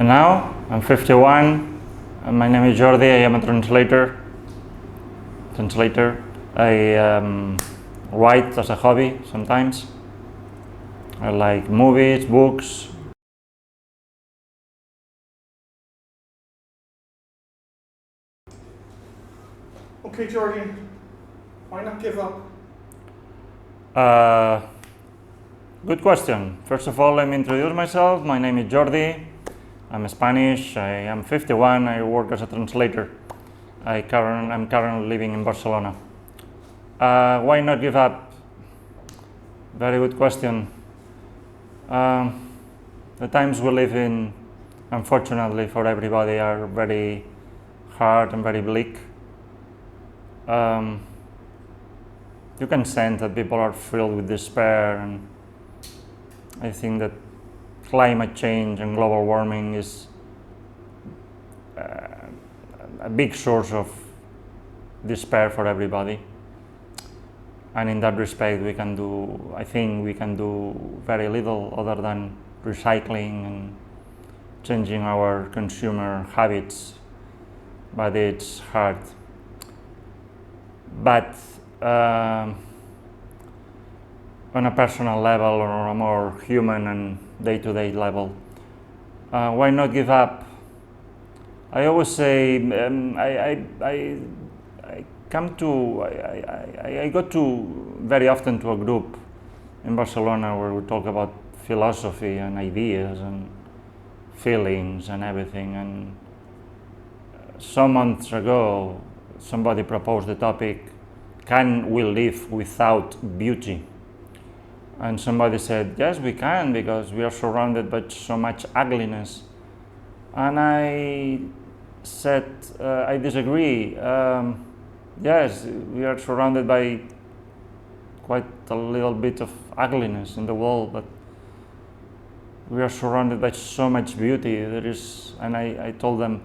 And now I'm 51, and my name is Jordi. I am a translator. I write as a hobby sometimes. I like movies, books. Okay, Jordi, why not give up? Good question. First of all, let me introduce myself. My name is Jordi. I'm Spanish. I am 51. I work as a translator. I'm currently living in Barcelona. Why not give up? Very good question. The times we live in, unfortunately for everybody, are very hard and very bleak. You can sense that people are filled with despair, and I think that climate change and global warming is a big source of despair for everybody. And in that respect, I think we can do very little other than recycling and changing our consumer habits, but it's hard. But on a personal level or a more human and day-to-day level, why not give up? I always say I go to very often to a group in Barcelona where we talk about philosophy and ideas and feelings and everything. And some months ago, somebody proposed the topic, can we live without beauty? And somebody said, yes, we can, because we are surrounded by so much ugliness. And I said, I disagree. Yes, we are surrounded by quite a little bit of ugliness in the world, but we are surrounded by so much beauty. And I told them,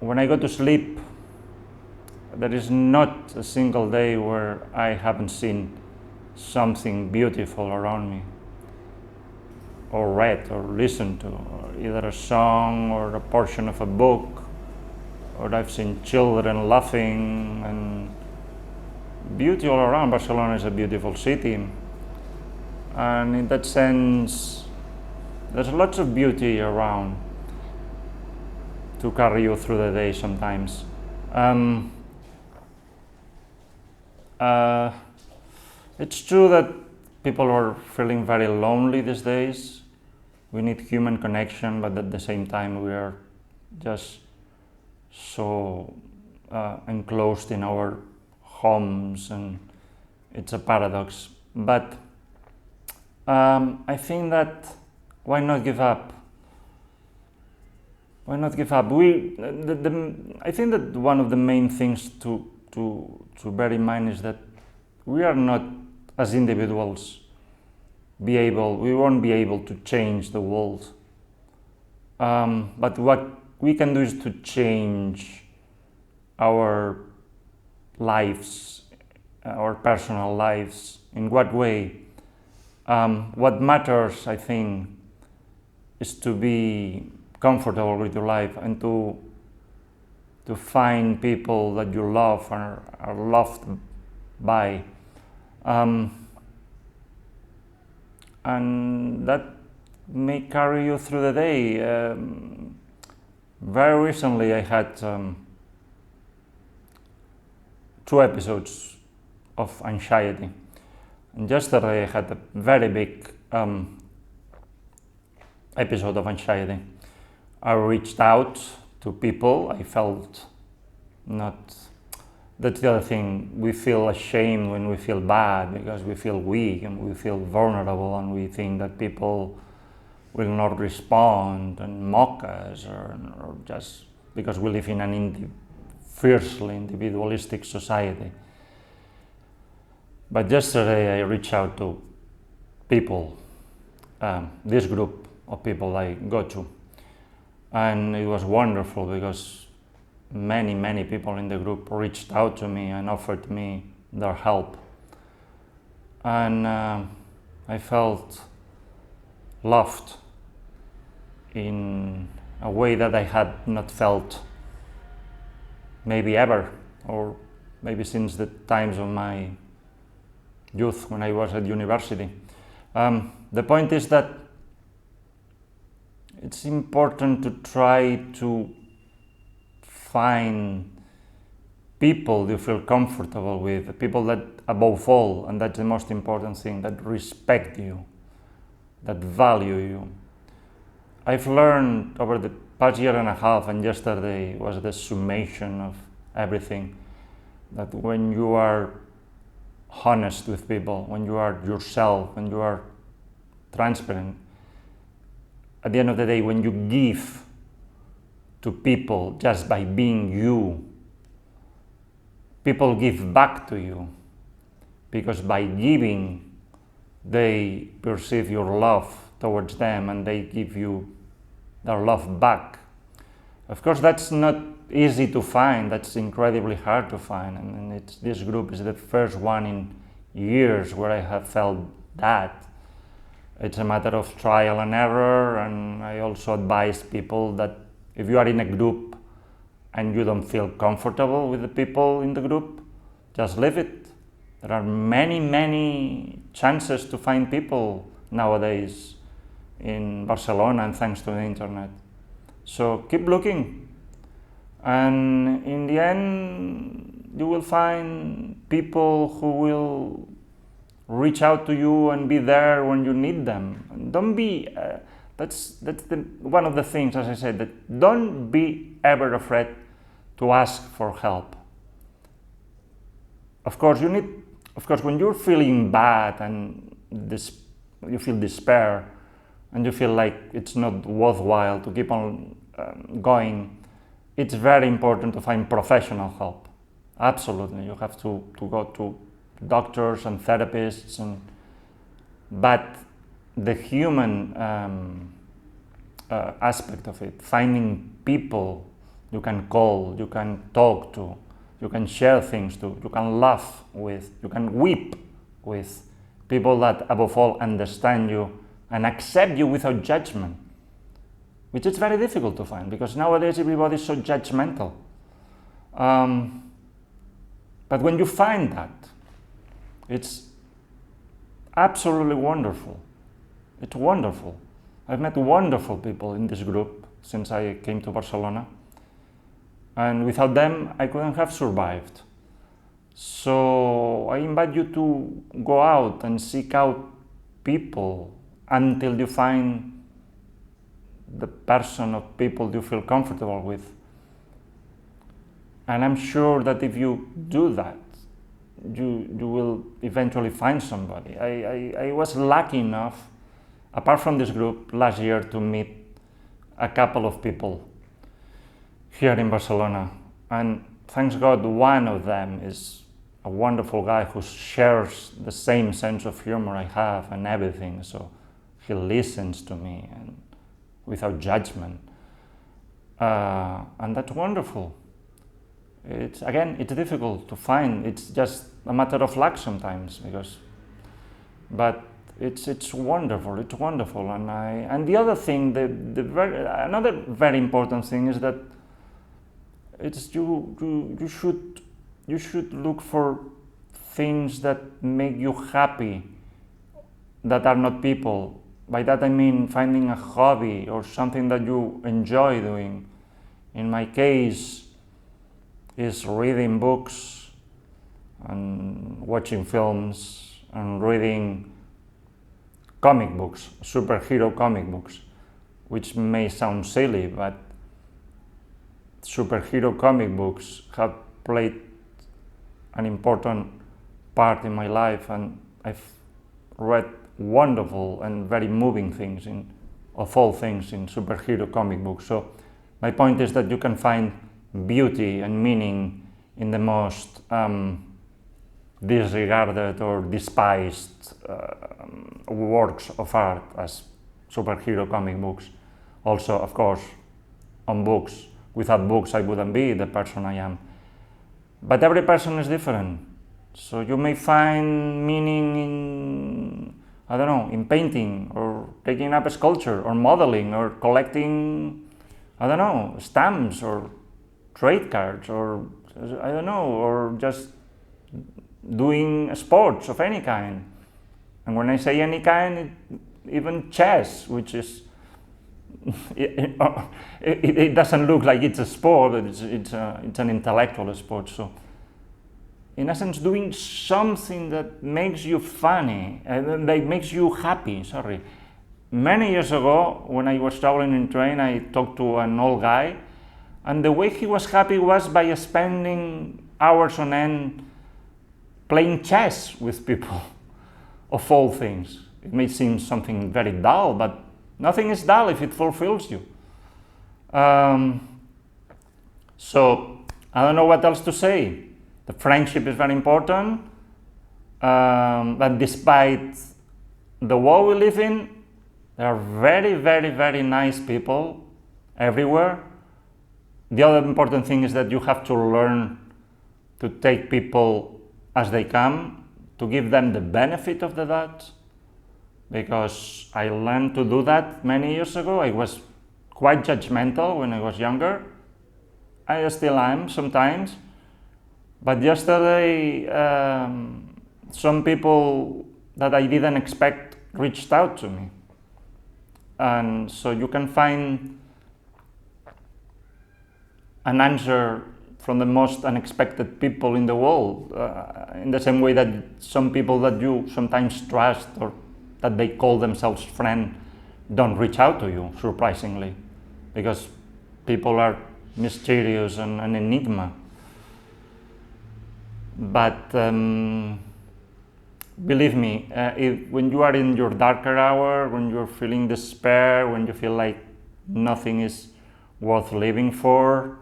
when I go to sleep, there is not a single day where I haven't seen something beautiful around me, or read or listened to, or either a song or a portion of a book, or I've seen children laughing, and beauty all around. Barcelona is a beautiful city, and in that sense there's lots of beauty around to carry you through the day sometimes. It's true that people are feeling very lonely these days. We need human connection, but at the same time we are just so enclosed in our homes, and it's a paradox. But I think that why not give up? Why not give up? I think that one of the main things to bear in mind is that we are not, as individuals, we won't be able to change the world. But what we can do is to change our lives, our personal lives. In what way? What matters, I think, is to be comfortable with your life, and to find people that you love and are loved by. And that may carry you through the day. Very recently I had 2 episodes of anxiety. And yesterday I had a very big episode of anxiety. I reached out to people. I felt not... That's the other thing. We feel ashamed when we feel bad, because we feel weak and we feel vulnerable, and we think that people will not respond and mock us, or just because we live in an fiercely individualistic society. But yesterday I reached out to people, this group of people I go to, and it was wonderful because many people in the group reached out to me and offered me their help, and I felt loved in a way that I had not felt maybe ever, or maybe since the times of my youth when I was at university. The point is that it's important to try to find people you feel comfortable with, people that above all, and that's the most important thing, that respect you, that value you. I've learned over the past year and a half, and yesterday was the summation of everything, that when you are honest with people, when you are yourself, when you are transparent, at the end of the day, when you give to people just by being you, people give back to you, because by giving, they perceive your love towards them and they give you their love back. Of course, that's not easy to find, that's incredibly hard to find, and this group is the first one in years where I have felt that. It's a matter of trial and error, and I also advise people that if you are in a group and you don't feel comfortable with the people in the group, just leave it. There are many chances to find people nowadays in Barcelona, and thanks to the internet. So keep looking, and in the end you will find people who will reach out to you and be there when you need them. And don't be that's one of the things, as I said, that don't be ever afraid to ask for help. Of course, when you're feeling bad and you feel despair and you feel like it's not worthwhile to keep on going, it's very important to find professional help. Absolutely, you have to go to doctors and therapists, but the human aspect of it, finding people you can call, you can talk to, you can share things to, you can laugh with, you can weep with, people that above all understand you and accept you without judgment, which is very difficult to find because nowadays everybody is so judgmental. But when you find that, it's absolutely wonderful. It's wonderful. I've met wonderful people in this group since I came to Barcelona, and without them I couldn't have survived. So I invite you to go out and seek out people until you find the person of people you feel comfortable with. And I'm sure that if you do that, you will eventually find somebody. I was lucky enough, apart from this group, last year to meet a couple of people here in Barcelona. And thanks God, one of them is a wonderful guy who shares the same sense of humor I have and everything. So he listens to me and without judgment. And that's wonderful. It's difficult to find. It's just a matter of luck sometimes, but it's wonderful. It's wonderful, and the other thing, another very important thing is that it's you should look for things that make you happy, that are not people. By that I mean finding a hobby or something that you enjoy doing. In my case, is reading books and watching films and reading comic books, superhero comic books, which may sound silly, but superhero comic books have played an important part in my life, and I've read wonderful and very moving things of all things in superhero comic books. So my point is that you can find beauty and meaning in the most disregarded or despised works of art as superhero comic books. Also, of course, on books. Without books, I wouldn't be the person I am. But every person is different. So you may find meaning in I don't know, in painting, or taking up a sculpture, or modeling, or collecting, I don't know, stamps, or trade cards, or I don't know, or just doing sports of any kind. And when I say any kind, even chess, which is, it doesn't look like it's a sport, but it's an intellectual sport. So, in essence, doing something that makes you funny, that makes you happy, sorry. Many years ago, when I was traveling in train, I talked to an old guy, and the way he was happy was by spending hours on end playing chess with people, of all things. It may seem something very dull, but nothing is dull if it fulfills you. So, I don't know what else to say. The friendship is very important, but despite the world we live in, there are very, very, very nice people everywhere. The other important thing is that you have to learn to take people as they come, to give them the benefit of the doubt, because I learned to do that many years ago. I was quite judgmental when I was younger. I still am sometimes. But yesterday, some people that I didn't expect reached out to me. And so you can find an answer from the most unexpected people in the world, in the same way that some people that you sometimes trust or that they call themselves friend don't reach out to you, surprisingly, because people are mysterious and an enigma. But believe me, when you are in your darker hour, when you're feeling despair, when you feel like nothing is worth living for,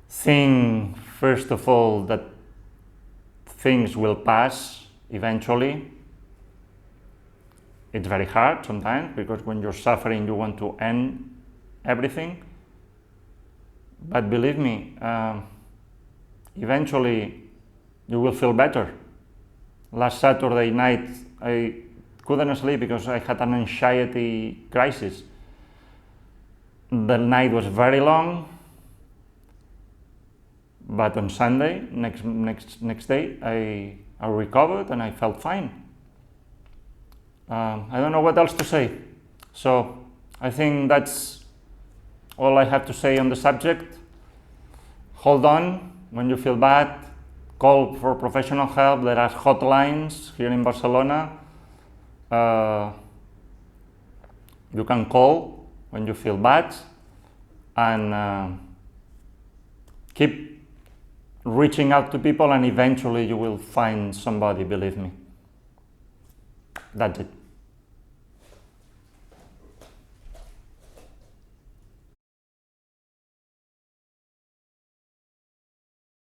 think first of all that things will pass eventually. It's very hard sometimes, because when you're suffering you want to end everything. But believe me, eventually you will feel better. Last Saturday night I couldn't sleep because I had an anxiety crisis. The night was very long, but on Sunday, next day, I recovered and I felt fine. I don't know what else to say. So I think that's all I have to say on the subject. Hold on when you feel bad. Call for professional help. There are hotlines here in Barcelona. You can call when you feel bad, and keep reaching out to people, and eventually you will find somebody, believe me. That's it.